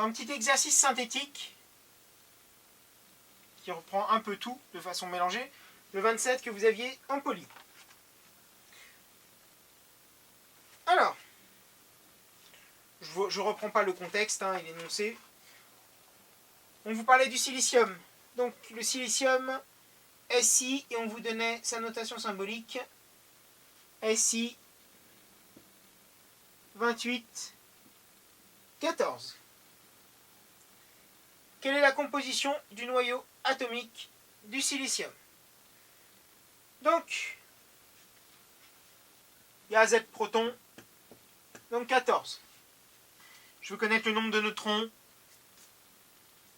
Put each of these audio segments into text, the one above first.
un petit exercice synthétique qui reprend un peu tout de façon mélangée. Le 27 que vous aviez en poly. Alors, je ne reprends pas le contexte et l'énoncé. On vous parlait du silicium. Donc le silicium, Si, et on vous donnait sa notation symbolique. Si 28 14. Quelle est la composition du noyau atomique du silicium? Donc, il y a Z protons, donc 14. Je veux connaître le nombre de neutrons.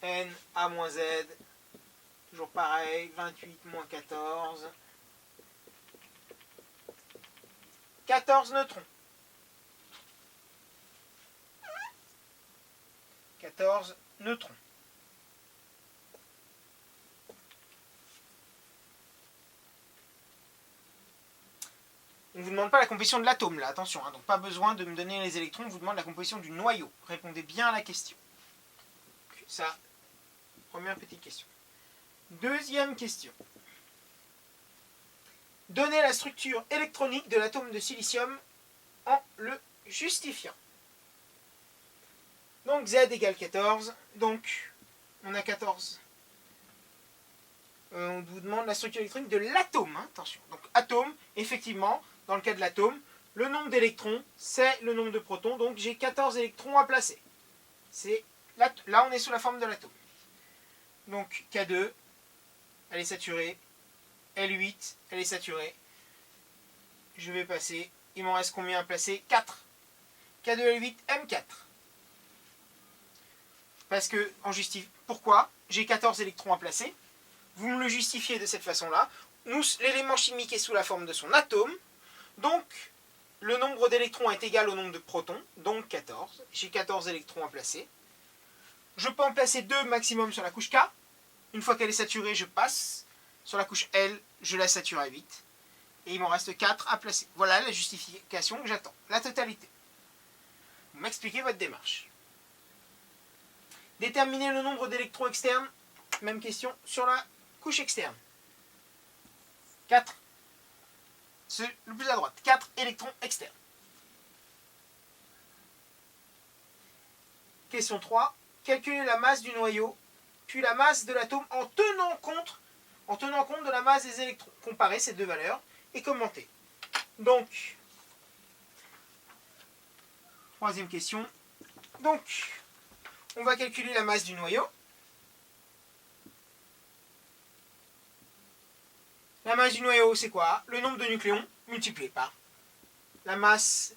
N, A moins Z, toujours pareil, 28 moins 14. 14 neutrons. 14 neutrons. On ne vous demande pas la composition de l'atome là, attention, donc pas besoin de me donner les électrons, on vous demande la composition du noyau. Répondez bien à la question. Ça, première petite question. Deuxième question. Donnez la structure électronique de l'atome de silicium en le justifiant. Donc Z égale 14, donc on a 14. On vous demande la structure électronique de l'atome, attention. Donc atome, effectivement, dans le cas de l'atome, le nombre d'électrons, c'est le nombre de protons, donc j'ai 14 électrons à placer. Là, on est sous la forme de l'atome. Donc K2, elle est saturée, L8, elle est saturée. Je vais passer, il m'en reste combien à placer? 4. K2, L8, M4. Parce que, pourquoi? J'ai 14 électrons à placer. Vous me le justifiez de cette façon-là. L'élément chimique est sous la forme de son atome. Donc, le nombre d'électrons est égal au nombre de protons, donc 14. J'ai 14 électrons à placer. Je peux en placer 2 maximum sur la couche K. Une fois qu'elle est saturée, je passe. Sur la couche L, je la sature à 8. Et il m'en reste 4 à placer. Voilà la justification que j'attends. La totalité. Vous m'expliquez votre démarche. Déterminer le nombre d'électrons externes. Même question sur la couche externe. 4. C'est le plus à droite. 4 électrons externes. Question 3. Calculer la masse du noyau, puis la masse de l'atome en tenant compte de la masse des électrons. Comparer ces deux valeurs et commenter. Donc, troisième question. Donc, on va calculer la masse du noyau. La masse du noyau, c'est quoi? Le nombre de nucléons multiplié par la masse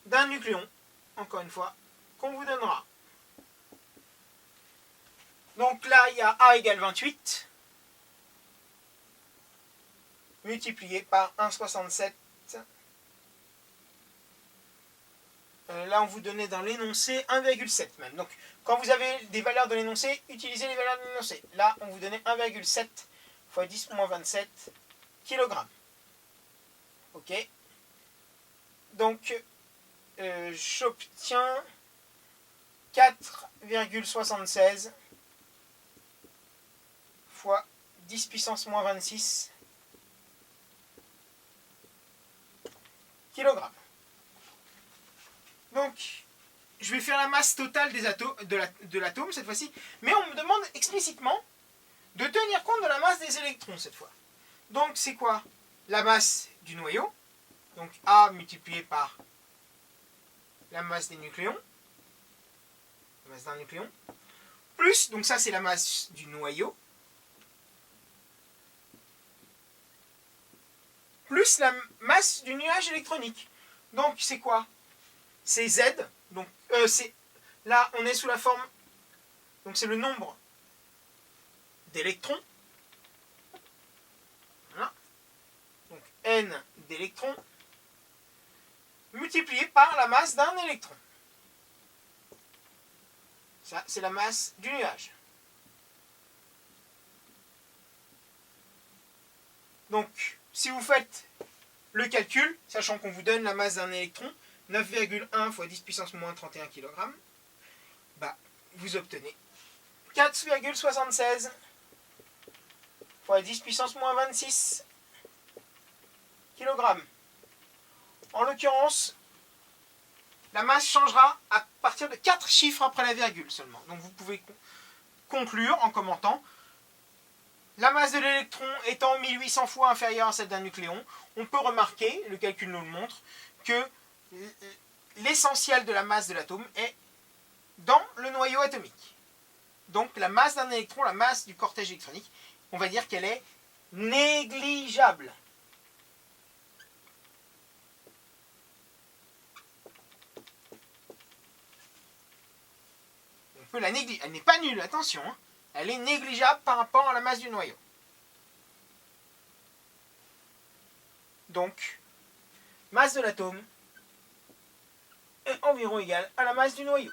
d'un nucléon, encore une fois, qu'on vous donnera. Donc là, il y a A égale 28, multiplié par 1,67. Là, on vous donnait dans l'énoncé 1,7 même. Donc, quand vous avez des valeurs de l'énoncé, utilisez les valeurs de l'énoncé. Là, on vous donnait 1,7 fois 10 moins 27 kg. Ok. Donc, j'obtiens 4,76 fois 10 puissance moins 26 kg. Donc, je vais faire la masse totale de l'atome cette fois-ci, mais on me demande explicitement de tenir compte de la masse des électrons cette fois. Donc, c'est quoi? La masse du noyau, donc A multiplié par la masse des nucléons, la masse d'un nucléon, plus, donc ça c'est la masse du noyau, plus la masse du nuage électronique. Donc, c'est quoi? C'est Z, donc là on est sous la forme, donc c'est le nombre d'électrons, voilà, donc N d'électrons, multiplié par la masse d'un électron. Ça, c'est la masse du nuage. Donc, si vous faites le calcul, sachant qu'on vous donne la masse d'un électron, 9,1 fois 10 puissance moins 31 kg, bah, vous obtenez 4,76 fois 10 puissance moins 26 kg. En l'occurrence, la masse changera à partir de 4 chiffres après la virgule seulement. Donc vous pouvez conclure en commentant: la masse de l'électron étant 1800 fois inférieure à celle d'un nucléon, on peut remarquer, le calcul nous le montre, que l'essentiel de la masse de l'atome est dans le noyau atomique. Donc la masse d'un électron, la masse du cortège électronique, on va dire qu'elle est négligeable. On peut la négliger. Elle n'est pas nulle, attention, hein. Elle est négligeable par rapport à la masse du noyau. Donc, masse de l'atome est environ égale à la masse du noyau.